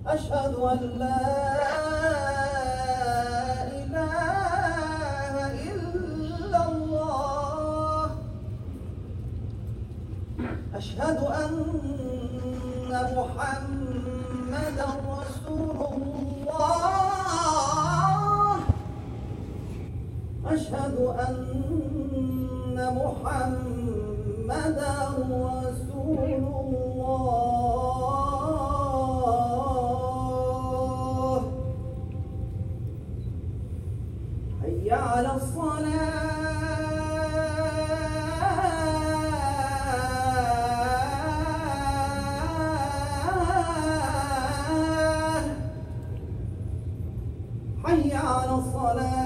أشهد أن لا إله إلا الله أشهد أن محمدا رسول الله أشهد أن محمدا رسول الله حي على الصلاة حي على الصلاة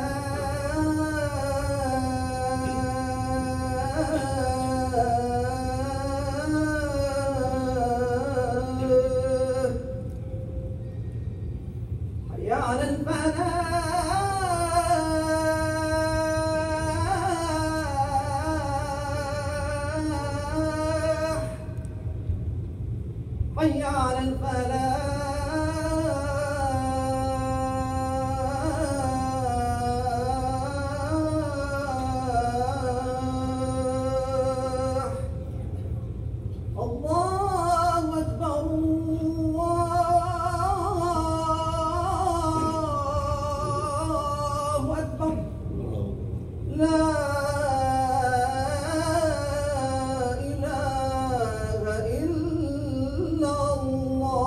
حي على الفلاح حي على الفلاح الله أكبر الله أكبر لا إله إلا الله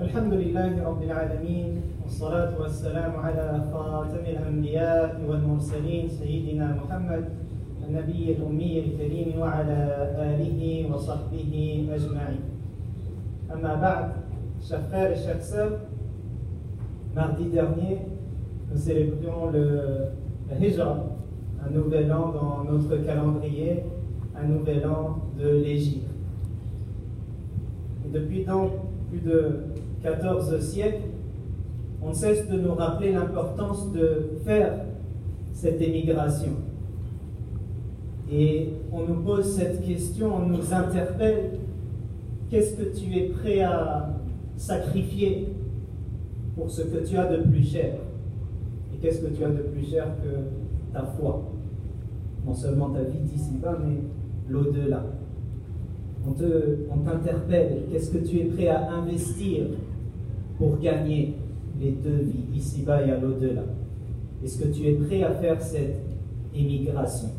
الحمد لله رب العالمين والصلاة والسلام على خاتم الأنبياء والمرسلين سيدنا محمد النبي الأمي الكريم وعلى آله وصحبه أجمعين. أما بعد, chers frères et chères sœurs, mardi dernier, nous célébrions le Hijra, un nouvel an dans notre calendrier, un nouvel an de l'Égypte. Et depuis donc plus de 14 siècles, on ne cesse de nous rappeler l'importance de faire cette émigration. Et on nous pose cette question, on nous interpelle, qu'est-ce que tu es prêt à sacrifier pour ce que tu as de plus cher? Et qu'est-ce que tu as de plus cher que ta foi? Non seulement ta vie d'ici-bas, mais l'au-delà. On t'interpelle, qu'est-ce que tu es prêt à investir pour gagner les deux vies, ici-bas et à l'au-delà? Est-ce que tu es prêt à faire cette émigration?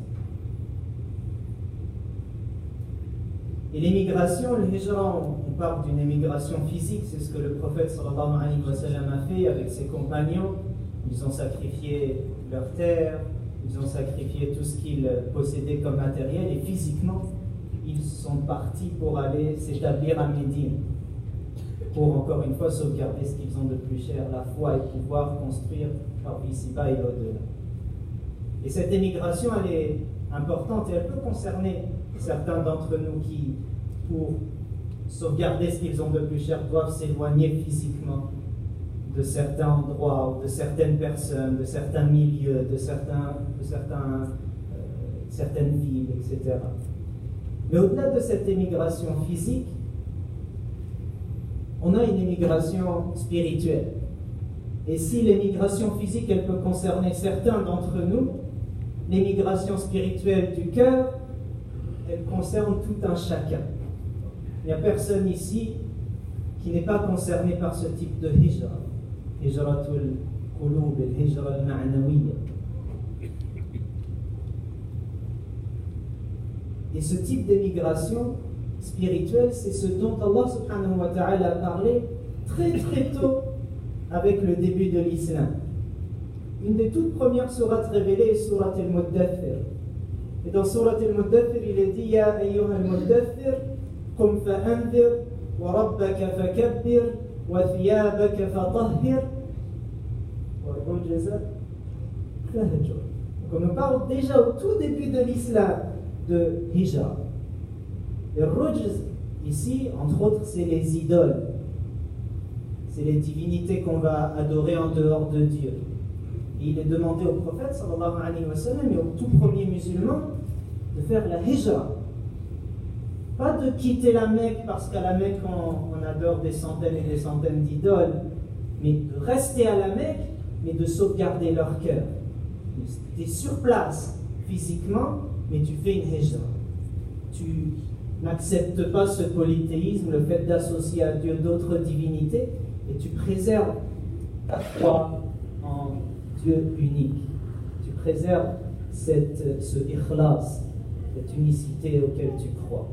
Et l'émigration, le hijra, on parle d'une émigration physique, c'est ce que le prophète sallallahu alayhi wa sallam a fait avec ses compagnons. Ils ont sacrifié leur terre, ils ont sacrifié tout ce qu'ils possédaient comme matériel, et physiquement, ils sont partis pour aller s'établir à Médine, pour encore une fois sauvegarder ce qu'ils ont de plus cher, la foi, et pouvoir construire leur vie ici-bas et l'au-delà. Et cette émigration, elle est importante et elle peut concerner certains d'entre nous qui, pour sauvegarder ce qu'ils ont de plus cher, doivent s'éloigner physiquement de certains endroits, ou de certaines personnes, de certains milieux, de certaines villes, etc. Mais au-delà de cette émigration physique, on a une émigration spirituelle. Et si l'émigration physique, elle peut concerner certains d'entre nous, l'émigration spirituelle du cœur, elle concerne tout un chacun. Il n'y a personne ici qui n'est pas concerné par ce type de hijra. Hijratul qulub, hijra al-ma'nawiyya. Et ce type d'émigration spirituelle, c'est ce dont Allah subhanahu wa ta'ala a parlé très très tôt avec le début de l'islam. Une des toutes premières sourates révélées est Surat al-Muddathir. Et dans Surat al-Muddathir, il est dit Ya ayyuha al-Muddathir, qum fa'andir, wa rabbaka fakabbir, wa thiyabaka fatahhir, wa rujza fahjur. Donc on nous parle déjà au tout début de l'islam de hijra. Et rujz, ici, entre autres, c'est les idoles. c'est les divinités qu'on va adorer en dehors de Dieu. Et il est demandé au prophète, sallallahu alayhi wa sallam, et aux tout premiers musulmans, de faire la hijra. Pas de quitter la Mecque parce qu'à la Mecque on adore des centaines et des centaines d'idoles, mais de rester à la Mecque, mais de sauvegarder leur cœur. Tu es sur place physiquement, mais tu fais une hijra. Tu n'acceptes pas ce polythéisme, le fait d'associer à Dieu d'autres divinités, et tu préserves ta foi en Dieu unique. Tu préserves ce ikhlas, cette unicité auquel tu crois.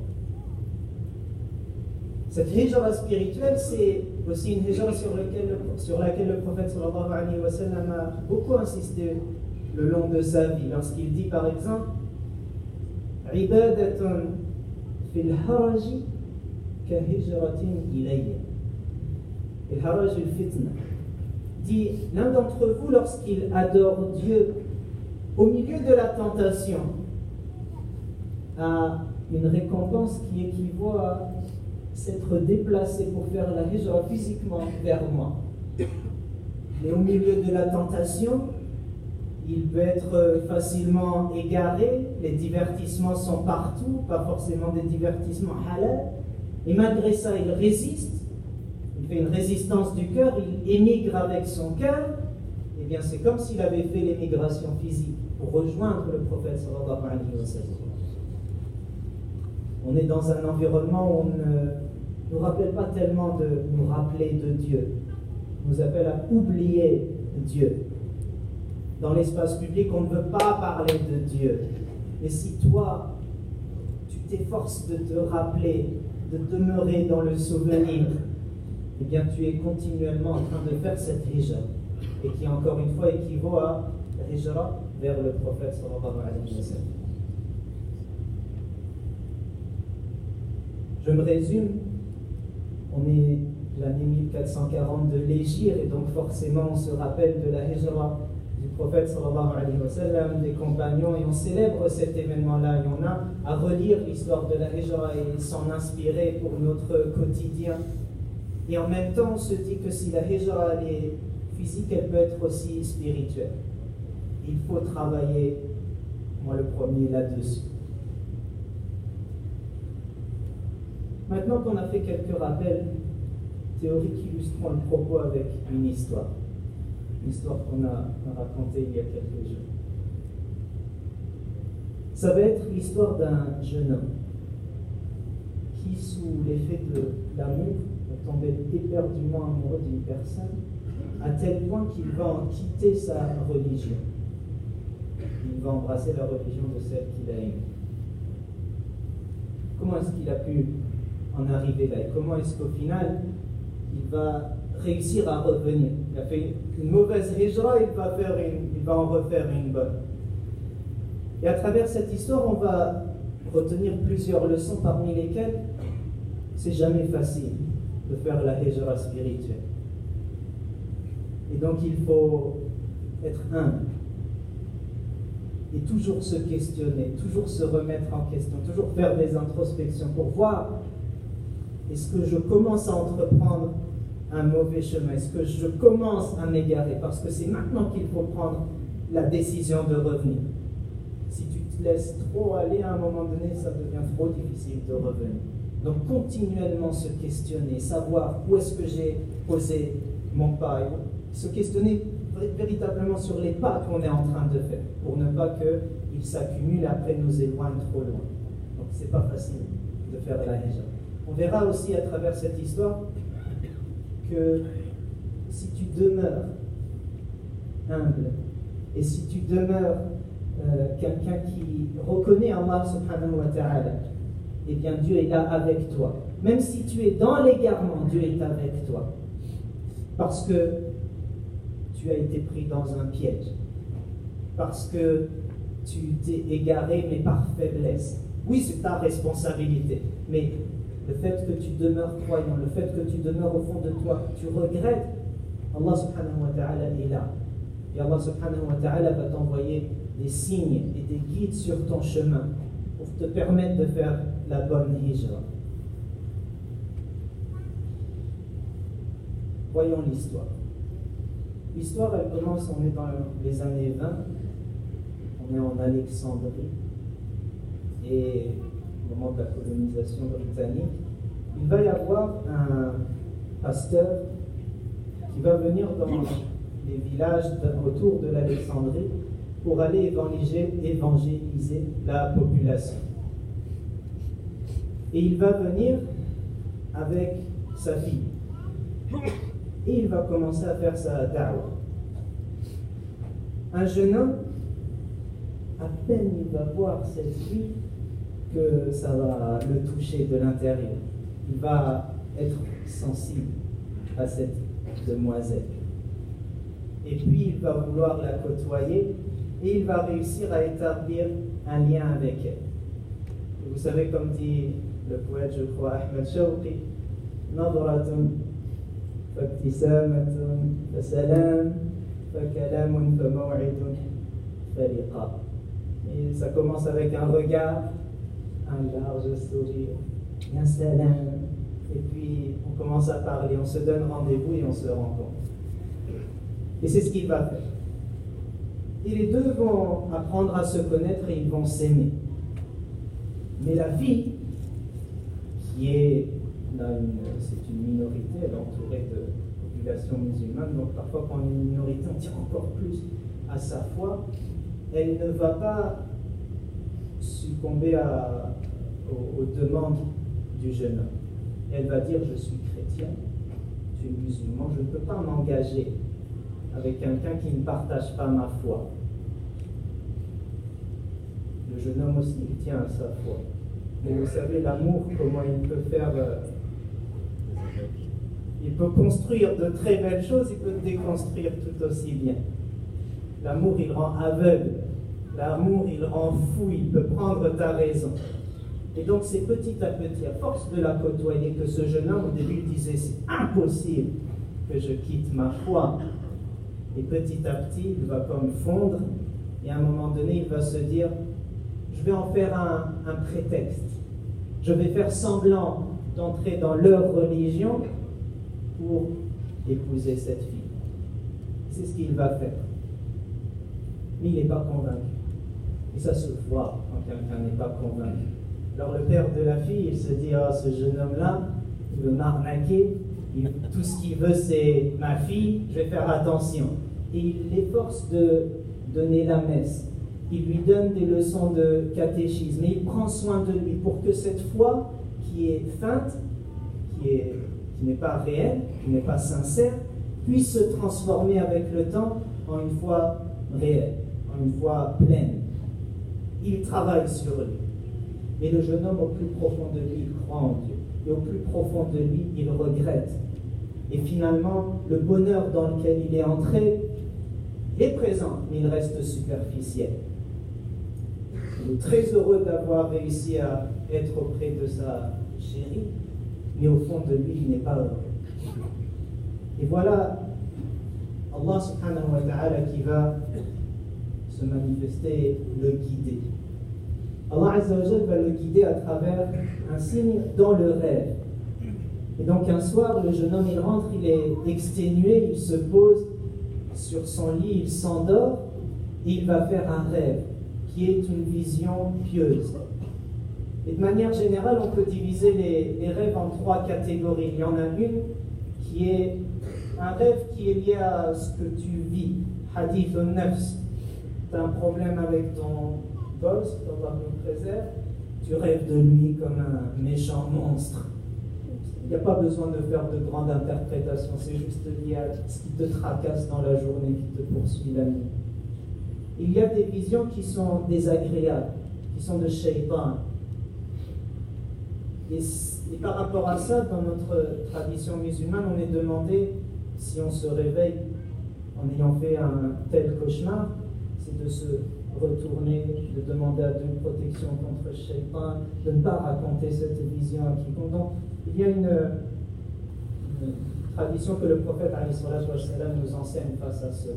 Cette hijra spirituelle, c'est aussi une hijra sur laquelle le prophète sallallahu alayhi wa sallam a beaucoup insisté le long de sa vie, lorsqu'il dit par exemple ibadatun fil haraji ka hijratin ilayya. El haraj al fitna dit, l'un d'entre vous, lorsqu'il adore Dieu au milieu de la tentation, a une récompense qui équivaut à s'être déplacé pour faire la hijra physiquement vers moi. Et au milieu de la tentation, il peut être facilement égaré, les divertissements sont partout, pas forcément des divertissements halal, et malgré ça, il résiste, il fait une résistance du cœur, il émigre avec son cœur. Eh bien, c'est comme s'il avait fait l'émigration physique pour rejoindre le prophète sallallahu alayhi wa sallam. On est dans un environnement où on ne nous rappelle pas tellement de nous rappeler de Dieu. On nous appelle à oublier Dieu. Dans l'espace public, on ne veut pas parler de Dieu. Mais si toi, tu t'efforces de te rappeler, de demeurer dans le souvenir, eh bien tu es continuellement en train de faire cette hijra. Et qui, encore une fois, équivaut à la hijra vers le prophète sallallahu alayhi wa sallam. Je me résume, on est l'année 1440 de l'Hégire et donc forcément on se rappelle de la hijra du prophète sallallahu alayhi wa sallam, des compagnons, et on célèbre cet événement-là et on a à relire l'histoire de la hijra et s'en inspirer pour notre quotidien. Et en même temps on se dit que si la hijra elle est physique, elle peut être aussi spirituelle. Il faut travailler, moi le premier, là-dessus. Maintenant qu'on a fait quelques rappels théoriques illustrant le propos avec une histoire qu'on a racontée il y a quelques jours. Ça va être l'histoire d'un jeune homme qui, sous l'effet de l'amour, va tomber éperdument amoureux d'une personne, à tel point qu'il va en quitter sa religion. Il va embrasser la religion de celle qu'il a aimée. Comment est-ce qu'il a pu en arriver là? Et comment est-ce qu'au final, il va réussir à revenir? Il a fait une mauvaise hijra, il va en refaire une bonne. Et à travers cette histoire, on va retenir plusieurs leçons, parmi lesquelles c'est jamais facile de faire la hijra spirituelle. Et donc il faut être humble et toujours se questionner, toujours se remettre en question, toujours faire des introspections pour voir, est-ce que je commence à entreprendre un mauvais chemin? Est-ce que je commence à m'égarer? Parce que c'est maintenant qu'il faut prendre la décision de revenir. Si tu te laisses trop aller, à un moment donné, ça devient trop difficile de revenir. Donc continuellement se questionner, savoir où est-ce que j'ai posé mon pas, se questionner véritablement sur les pas qu'on est en train de faire, pour ne pas qu'ils s'accumulent et après nous éloignent trop loin. Donc c'est pas facile de faire la hijra. On verra aussi à travers cette histoire que si tu demeures humble et si tu demeures quelqu'un qui reconnaît Allah subhanahu wa ta'ala, eh bien Dieu est là avec toi. Même si tu es dans l'égarement, Dieu est avec toi. Parce que tu as été pris dans un piège. Parce que tu t'es égaré, mais par faiblesse. Oui, c'est ta responsabilité, mais le fait que tu demeures croyant, le fait que tu demeures au fond de toi, tu regrettes, Allah subhanahu wa ta'ala est là. Et Allah subhanahu wa ta'ala va t'envoyer des signes et des guides sur ton chemin pour te permettre de faire la bonne hijra. Voyons l'histoire. L'histoire, elle commence, on est dans les années 20, on est en Alexandrie, et au moment de la colonisation britannique, il va y avoir un pasteur qui va venir dans les villages autour de l'Alexandrie pour aller évangéliser la population. Et il va venir avec sa fille. Et il va commencer à faire sa da'wah. Un jeune homme, à peine il va voir cette fille, que ça va le toucher de l'intérieur. Il va être sensible à cette demoiselle. Et puis il va vouloir la côtoyer et il va réussir à établir un lien avec elle. Et vous savez, comme dit le poète, je crois, Ahmed Shawqi, Nadratun, Faktisamatun, Fasalam, Fakalamun, Famaw'idun, Faliqa. Et ça commence avec un regard, un large sourire, un salam. Et puis on commence à parler, on se donne rendez-vous et on se rencontre. Et c'est ce qu'il va faire. Et les deux vont apprendre à se connaître et ils vont s'aimer. Mais la fille, qui est, c'est une minorité, elle est entourée de populations musulmanes, donc parfois quand on est une minorité, on tient encore plus à sa foi. Elle ne va pas succomber aux demandes du jeune homme. Elle va dire, je suis chrétien, je suis musulman, je ne peux pas m'engager avec quelqu'un qui ne partage pas ma foi. Le jeune homme aussi, il tient à sa foi. Mais vous savez, l'amour, comment il peut faire... il peut construire de très belles choses, il peut déconstruire tout aussi bien. L'amour, il rend aveugle. L'amour, il rend fou, il peut prendre ta raison. Et donc, c'est petit à petit, à force de la côtoyer, que ce jeune homme, au début, il disait, c'est impossible que je quitte ma foi. Et petit à petit, il va comme fondre, et à un moment donné, il va se dire, je vais en faire un prétexte. Je vais faire semblant d'entrer dans leur religion pour épouser cette fille. C'est ce qu'il va faire. Mais il n'est pas convaincu. Et ça se voit quand quelqu'un n'est pas convaincu. Alors le père de la fille, il se dit, ah, ce jeune homme-là, il veut m'arnaquer, tout ce qu'il veut c'est ma fille, je vais faire attention. Et il l'efforce de donner la messe. Il lui donne des leçons de catéchisme. Et il prend soin de lui pour que cette foi qui est feinte, qui n'est pas réelle, qui n'est pas sincère, puisse se transformer avec le temps en une foi réelle, en une foi pleine. Il travaille sur lui. Mais le jeune homme, au plus profond de lui, il croit en Dieu. Et au plus profond de lui, il regrette. Et finalement, le bonheur dans lequel il est entré est présent, mais il reste superficiel. Il est très heureux d'avoir réussi à être auprès de sa chérie, mais au fond de lui, il n'est pas heureux. Et voilà Allah subhanahu wa ta'ala qui va se manifester, le guider. Allah Azza wa Jal va le guider à travers un signe dans le rêve. Et donc un soir, le jeune homme, il rentre, il est exténué, il se pose sur son lit, il s'endort, et il va faire un rêve, qui est une vision pieuse. Et de manière générale, on peut diviser les rêves en trois catégories. Il y en a une qui est un rêve qui est lié à ce que tu vis. Hadith al-nafs. Tu as un problème avec ton boss, Allah nous préserve, tu rêves de lui comme un méchant monstre. Il n'y a pas besoin de faire de grandes interprétations, c'est juste lié à ce qui te tracasse dans la journée, qui te poursuit la nuit. Il y a des visions qui sont désagréables, qui sont de shaitan. Et par rapport à ça, dans notre tradition musulmane, on est demandé, si on se réveille en ayant fait un tel cauchemar, c'est de se retourner, de demander à Dieu une protection contre le shaitan, de ne pas raconter cette vision à quiconque. Donc, il y a une tradition que le prophète alayhi salatu wa sallam nous enseigne face à cela.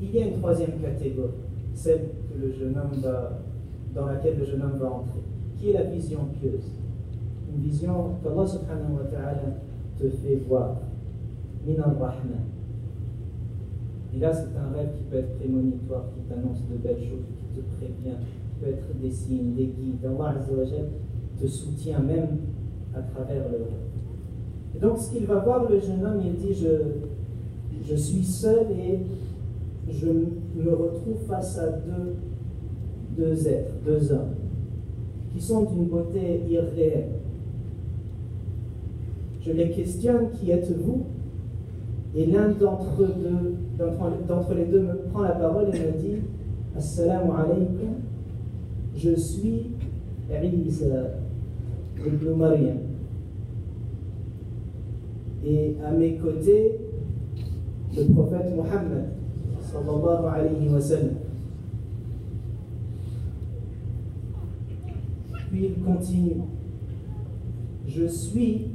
Il y a une troisième catégorie, celle que le jeune homme dans laquelle le jeune homme va entrer, qui est la vision pieuse. Une vision qu'Allah subhanahu wa ta'ala te fait voir. min al-Rahman. Et là, c'est un rêve qui peut être prémonitoire, qui t'annonce de belles choses, qui te prévient, qui peut être des signes, des guides. Allah Azza wa Jal te soutient même à travers le rêve. Et donc, ce qu'il va voir, le jeune homme, il dit, je suis seul et je me retrouve face à deux êtres, deux hommes, qui sont d'une beauté irréelle. Je les questionne, qui êtes-vous? Et l'un d'entre les deux me prend la parole et me dit, Assalamu alaykum, je suis Isa ibn Maryam. Et à mes côtés, le prophète Mohammed, sallallahu alayhi wa sallam. Puis il continue. Je suis,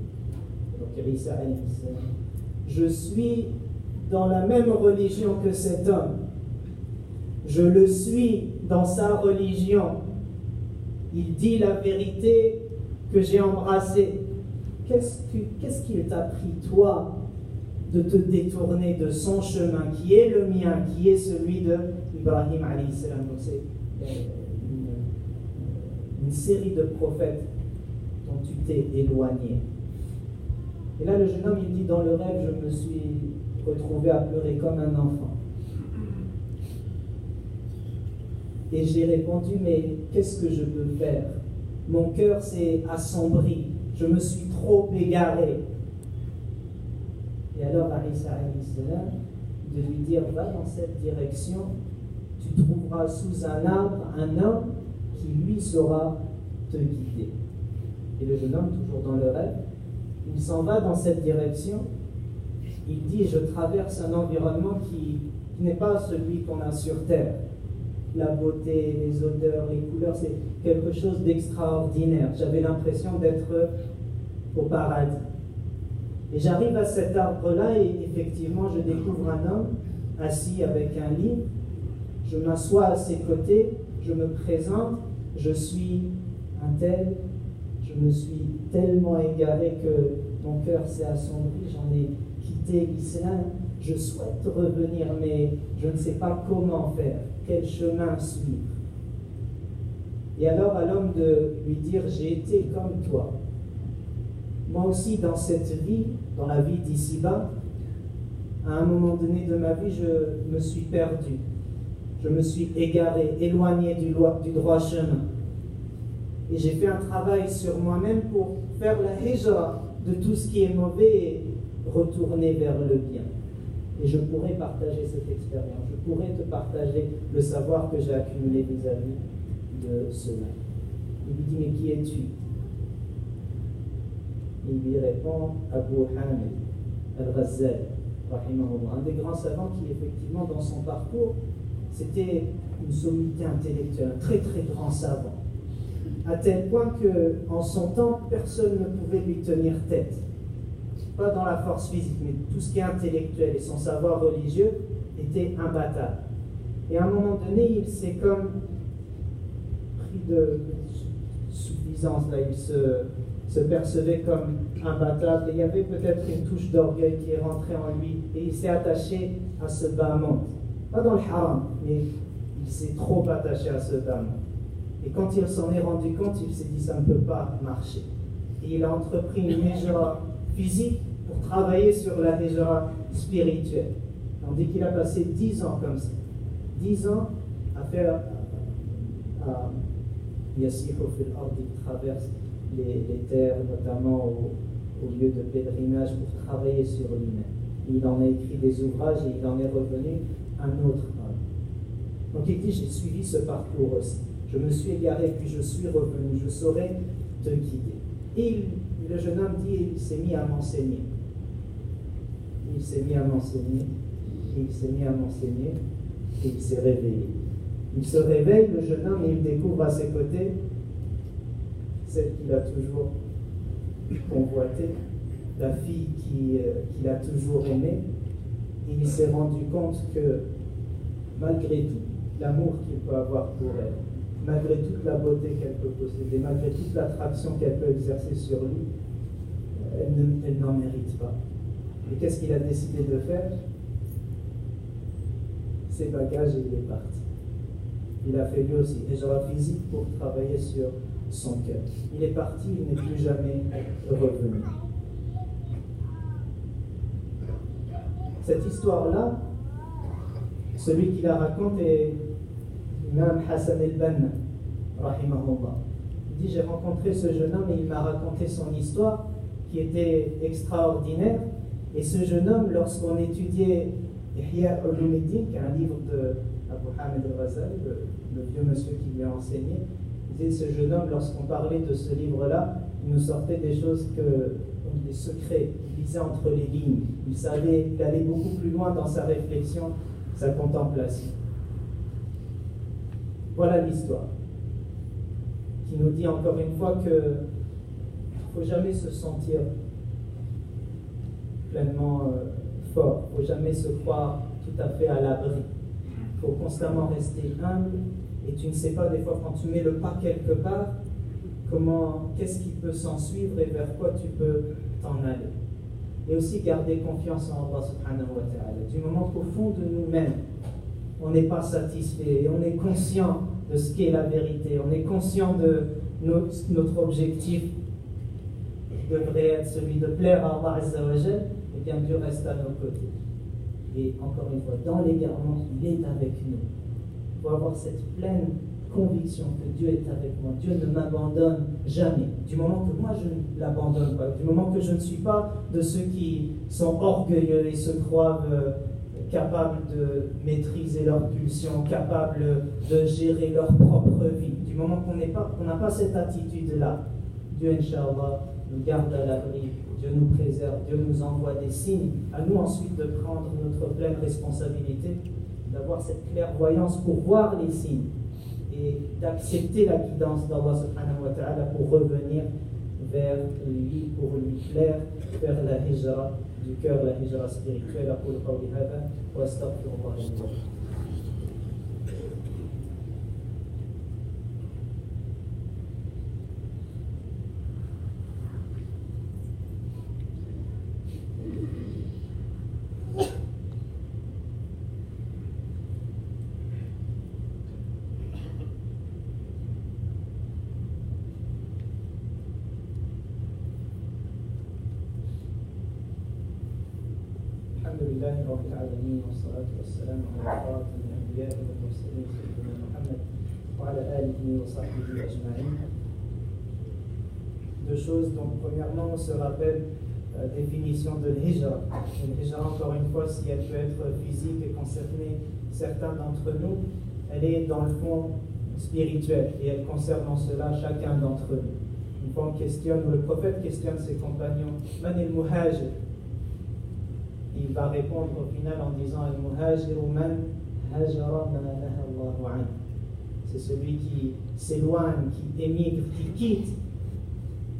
donc Isa alayhi salam, je suis dans la même religion que cet homme. Je le suis dans sa religion. Il dit la vérité que j'ai embrassée. Qu'est-ce qu'il t'a pris, toi, de te détourner de son chemin, qui est le mien, qui est celui d'Ibrahim alayhi salam? C'est une série de prophètes dont tu t'es éloigné. Et là, le jeune homme, il dit, dans le rêve, je me suis retrouvé à pleurer comme un enfant. Et j'ai répondu, mais qu'est-ce que je peux faire? Mon cœur s'est assombri, je me suis trop égaré. Et alors, Isa alayhi salam, de lui dire, va dans cette direction, tu trouveras sous un arbre un homme qui, lui, saura te guider. Et le jeune homme, toujours dans le rêve, il s'en va dans cette direction. Il dit, je traverse un environnement qui n'est pas celui qu'on a sur Terre. La beauté, les odeurs, les couleurs, c'est quelque chose d'extraordinaire. J'avais l'impression d'être au paradis. Et j'arrive à cet arbre-là et effectivement, je découvre un homme assis avec un livre. Je m'assois à ses côtés, je me présente, je suis un tel. Je me suis tellement égaré que mon cœur s'est assombri, j'en ai quitté l'islam. Je souhaite revenir, mais je ne sais pas comment faire, quel chemin suivre. Et alors à l'homme de lui dire, j'ai été comme toi. Moi aussi, dans cette vie, dans la vie d'ici-bas, à un moment donné de ma vie, je me suis perdu. Je me suis égaré, éloigné du droit chemin. Et j'ai fait un travail sur moi-même pour faire la hijra de tout ce qui est mauvais et retourner vers le bien. Et je pourrais partager cette expérience. Je pourrais te partager le savoir que j'ai accumulé vis-à-vis de cela. Il lui dit, mais qui es-tu? Il lui répond, Abu Hamid al-Ghazali, rahimahullah, un des grands savants qui, effectivement, dans son parcours, c'était une sommité intellectuelle, un très très grand savant. À tel point qu'en son temps, personne ne pouvait lui tenir tête. Pas dans la force physique, mais tout ce qui est intellectuel et son savoir religieux était imbattable. Et à un moment donné, il s'est comme pris de suffisance, là, il se percevait comme imbattable. Et il y avait peut-être une touche d'orgueil qui est rentrée en lui, et il s'est attaché à ce bas monde. Pas dans le haram, mais il s'est trop attaché à ce bas monde. Et quand il s'en est rendu compte, il s'est dit, ça ne peut pas marcher. Et il a entrepris une hijra physique pour travailler sur la hijra spirituelle. Tandis qu'il a passé 10 ans comme ça. 10 ans à faire Yassihu fil ard, il traverse les terres, notamment au lieu de pèlerinage, pour travailler sur lui-même. Il en a écrit des ouvrages et il en est revenu un autre homme. Donc il dit, j'ai suivi ce parcours aussi. Je me suis égaré, puis je suis revenu, je saurais te guider. Et le jeune homme dit, il s'est mis à m'enseigner. Il s'est mis à m'enseigner, et il s'est mis à m'enseigner, et il s'est réveillé. Il se réveille, le jeune homme, et il découvre à ses côtés celle qu'il a toujours convoitée, la fille qu'il a toujours aimée, et il s'est rendu compte que malgré tout, l'amour qu'il peut avoir pour elle, malgré toute la beauté qu'elle peut posséder, malgré toute l'attraction qu'elle peut exercer sur lui, elle n'en mérite pas. Et qu'est-ce qu'il a décidé de faire? Ses bagages et il est parti. Il a fait lui aussi hijra physique pour travailler sur son cœur. Il est parti, il n'est plus jamais revenu. Cette histoire-là, celui qui la raconte est Imam Hassan al-Banna, rahimahullah. Il dit, j'ai rencontré ce jeune homme et il m'a raconté son histoire qui était extraordinaire. Et ce jeune homme, lorsqu'on étudiait Ihya Ulumuddin, qui est un livre de Abu Hamid al-Ghazali, le vieux monsieur qui lui a enseigné, il disait, ce jeune homme, lorsqu'on parlait de ce livre-là, il nous sortait des choses des secrets, il lisait entre les lignes, il allait beaucoup plus loin dans sa réflexion, sa contemplation. Voilà l'histoire qui nous dit encore une fois que il ne faut jamais se sentir pleinement fort, il ne faut jamais se croire tout à fait à l'abri. Il faut constamment rester humble et tu ne sais pas des fois quand tu mets le pas quelque part, qu'est-ce qui peut s'en suivre et vers quoi tu peux t'en aller. Et aussi garder confiance en Allah subhanahu wa ta'ala. Du moment qu'au fond de nous-mêmes, on n'est pas satisfait et on est conscient de ce qu'est la vérité, on est conscient de notre objectif devrait être celui de plaire à Allah Azza wa Jal, et bien Dieu reste à nos côtés. Et encore une fois, dans l'égarement, il est avec nous. Il faut avoir cette pleine conviction que Dieu est avec moi. Dieu ne m'abandonne jamais. Du moment que moi je ne l'abandonne pas, du moment que je ne suis pas de ceux qui sont orgueilleux et se croient capables de maîtriser leurs pulsions, capables de gérer leur propre vie. Du moment qu'on n'a pas cette attitude-là, Dieu, Inch'Allah, nous garde à l'abri, Dieu nous préserve, Dieu nous envoie des signes. À nous ensuite de prendre notre pleine responsabilité, d'avoir cette clairvoyance pour voir les signes et d'accepter la guidance d'Allah subhanahu wa ta'ala pour revenir vers lui, pour lui plaire, vers la hijra du cœur, la hijra spirituelle. أقول قولي هذا وأستغفر الله لي ولكم. الحمد لله رب العالمين والصلاة والسلام على خاتم الأنبياء والمرسلين سيدنا محمد وعلى آله وصحبه أجمعين. Deux choses. Donc, premièrement, on se rappelle la définition de l'hijra. L'hijra, encore une fois, si elle peut être physique et concerner certains d'entre nous, elle est dans le fond spirituelle et elle concerne en cela chacun d'entre nous. Une fois, le prophète questionne ses compagnons, Man al-muhajir. Il va répondre au final en disant Al-muhajiru man hajara ma naha Allahu anhu. C'est celui qui s'éloigne, qui émigre, qui quitte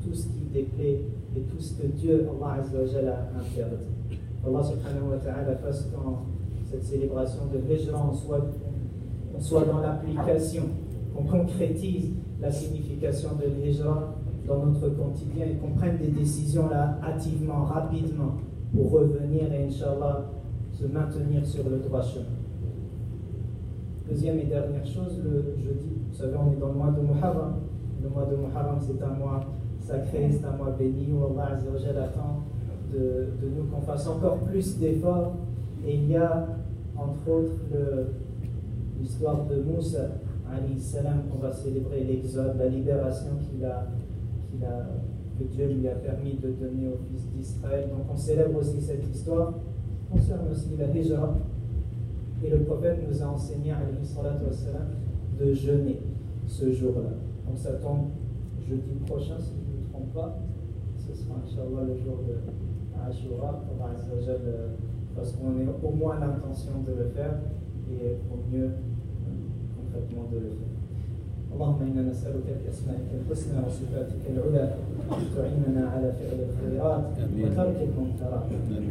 tout ce qui déplaît et tout ce que Dieu, Allah Azza wa Jalla, a interdit. Allah subhanahu wa ta'ala fasse qu'en cette célébration de Hijra, on soit dans l'application, qu'on concrétise la signification de l'Hijra dans notre quotidien et qu'on prenne des décisions là hâtivement, rapidement, pour revenir et Inch'Allah se maintenir sur le droit chemin. Deuxième et dernière chose, le jeudi, vous savez, on est dans le mois de Muharram. Le mois de Muharram, c'est un mois sacré, c'est un mois béni où Allah Azza wa Jalla attend de nous qu'on fasse encore plus d'efforts. Et il y a, entre autres, l'histoire de Moussa, alayhi salam, qu'on va célébrer, l'exode, la libération que Dieu lui a permis de donner au fils d'Israël. Donc on célèbre aussi cette histoire, concerne aussi la hijra. Et le prophète nous a enseigné, alayhi salatu wassalam, de jeûner ce jour-là. Donc ça tombe jeudi prochain, si je ne me trompe pas. Ce sera, Inch'Allah, le jour de Ashura. Allah Azza wa Jal, parce qu'on ait au moins l'intention de le faire et au mieux, concrètement, de le faire. اللهم إنا نسألك بأسمائك الحسنى وصفاتك العلى أن تعيننا على فعل الخيرات وترك المنكرات.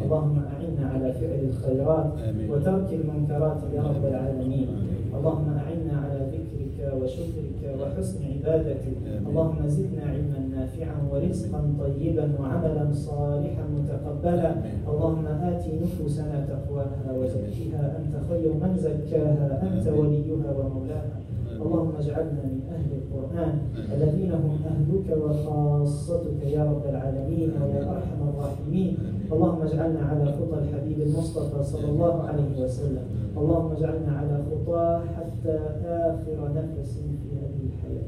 اللهم أعنا على فعل الخيرات وترك المنكرات يا رب العالمين. اللهم أعنا على ذكرك وشكرك وحسن عبادتك. اللهم زدنا علما نافعا ورزقا طيبا وعملا صالحا متقبلا. اللهم آت نفوسنا تقواها وزكها أنت خير من زكاها أنت وليها ومولاها. اللهم اجعلنا من أهل القرآن الذين هم أهلك وخاصتك يا رب العالمين ويا أرحم الراحمين. اللهم اجعلنا على خطى الحبيب المصطفى صلى الله عليه وسلم. اللهم اجعلنا على خطاه حتى آخر نفس في هذه الحياة.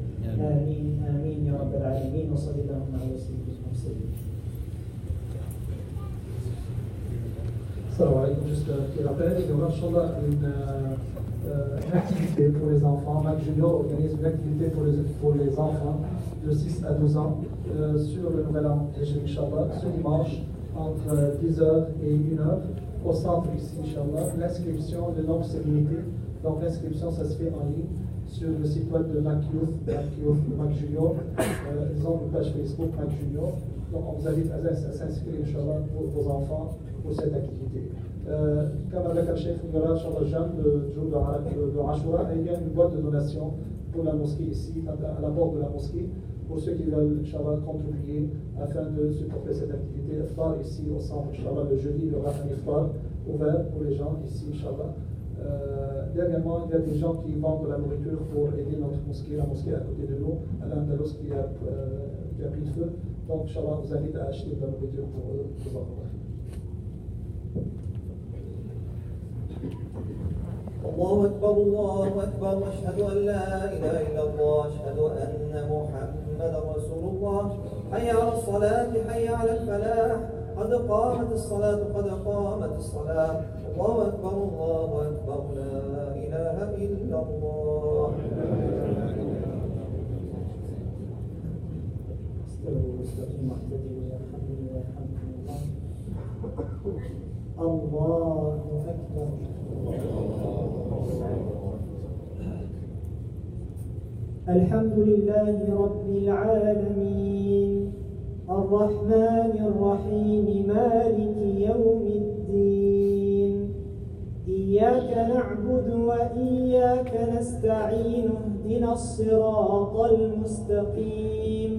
آمين آمين يا رب العالمين. وصلى اللهم على سيدنا المرسلين. Salam alaikum, juste un petit rappel, il y aura Inch'Allah une activité pour les enfants. Mac Junior organise une activité pour les enfants de 6 à 12 ans sur le nouvel an, Inch'Allah, ce dimanche entre 10h et 1h au centre ici, Inch'Allah. L'inscription, le nombre c'est limité, donc l'inscription ça se fait en ligne sur le site web de Mac Youth, Mac Junior. Ils ont une page Facebook Mac Junior. Donc on vous invite à s'inscrire, Inch'Allah, pour vos enfants pour cette activité. Comme avec le chef, il y aura Inch'Allah le jour de Ashura, et il y a une boîte de donation pour la mosquée ici, à la porte de la mosquée, pour ceux qui veulent, Inch'Allah, contribuer afin de supporter cette activité. Iftar ici au centre, Inch'Allah, le jeudi, il y aura un iftar ouvert pour les gens ici, Inch'Allah. Dernièrement, il y a des gens qui vendent de la nourriture pour aider notre mosquée, la mosquée à côté de nous, à l'Andalous qui a pris de feu. Donc, Inch'Allah, on vous invite à acheter de la nourriture pour vous encourager. الله أكبر الله أكبر أشهد أن لا إله إلا الله أشهد أن محمدا رسول الله حي على الصلاة حي على الفلاح قد قامت الصلاة قد قامت الصلاة الله أكبر لا إله إلا الله. الله أكبر. الحمد لله رب العالمين الرحمن الرحيم مالك يوم الدين إياك نعبد وإياك نستعين اهدنا الصراط المستقيم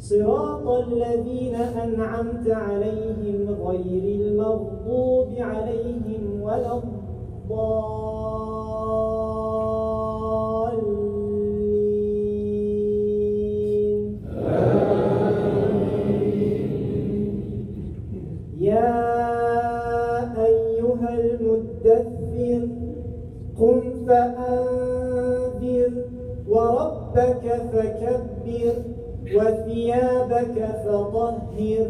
صراط الذين أنعمت عليهم غير المغضوب عليهم ولا الضالين. يا أيها المدثر قم فأنذر وربك فكبر وثيابك فطهر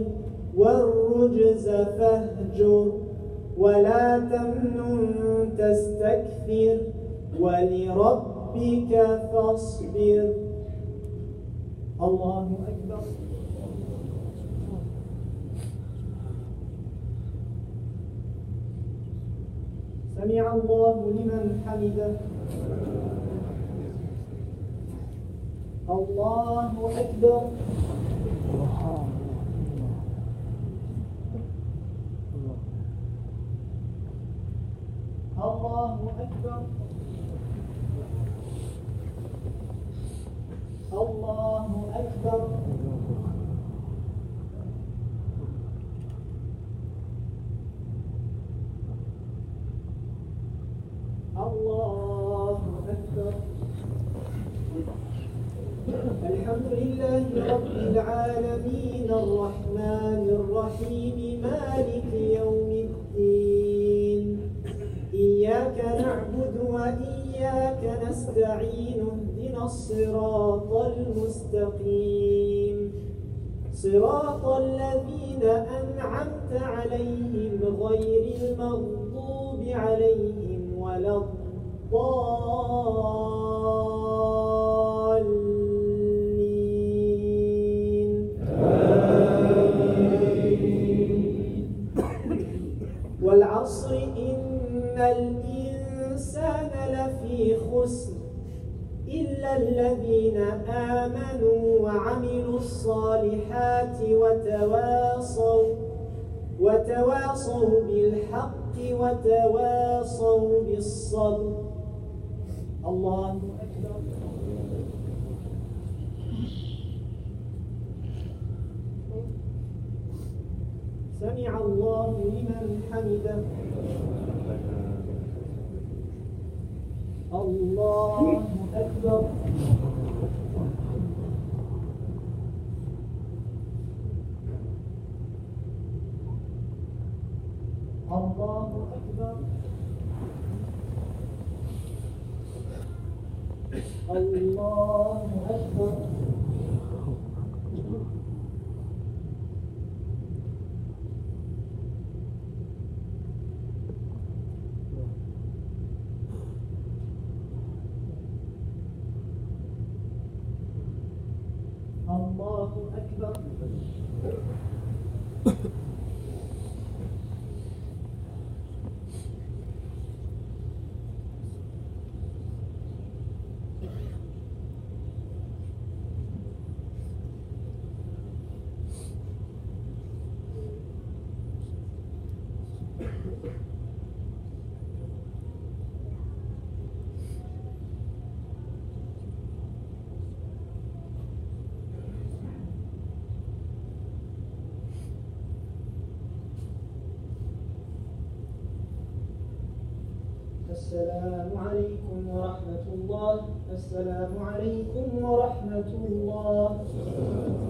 والرجز فاهجر ولا تمنن تستكثر ولربك فاصبر. الله أكبر. سمع الله لمن حمده. الله أكبر. الله أكبر. الله أكبر. الله أكبر. الحمد لله رب العالمين الرحمن الرحيم مالك يوم الدين إياك نعبد وإياك نستعين اهدنا الصراط المستقيم صراط الذين أنعمت عليهم غير المغضوب عليهم ولا الضالين. والعصر إن الإنسان لفي خسر إلا الذين آمنوا وعملوا الصالحات وتواصوا بالحق وتواصوا بالصبر. الله أكبر. سمع الله لمن حمده. الله أكبر. الله أكبر. الله أكبر. الله أكبر. السلام عليكم ورحمة الله. السلام عليكم ورحمة الله.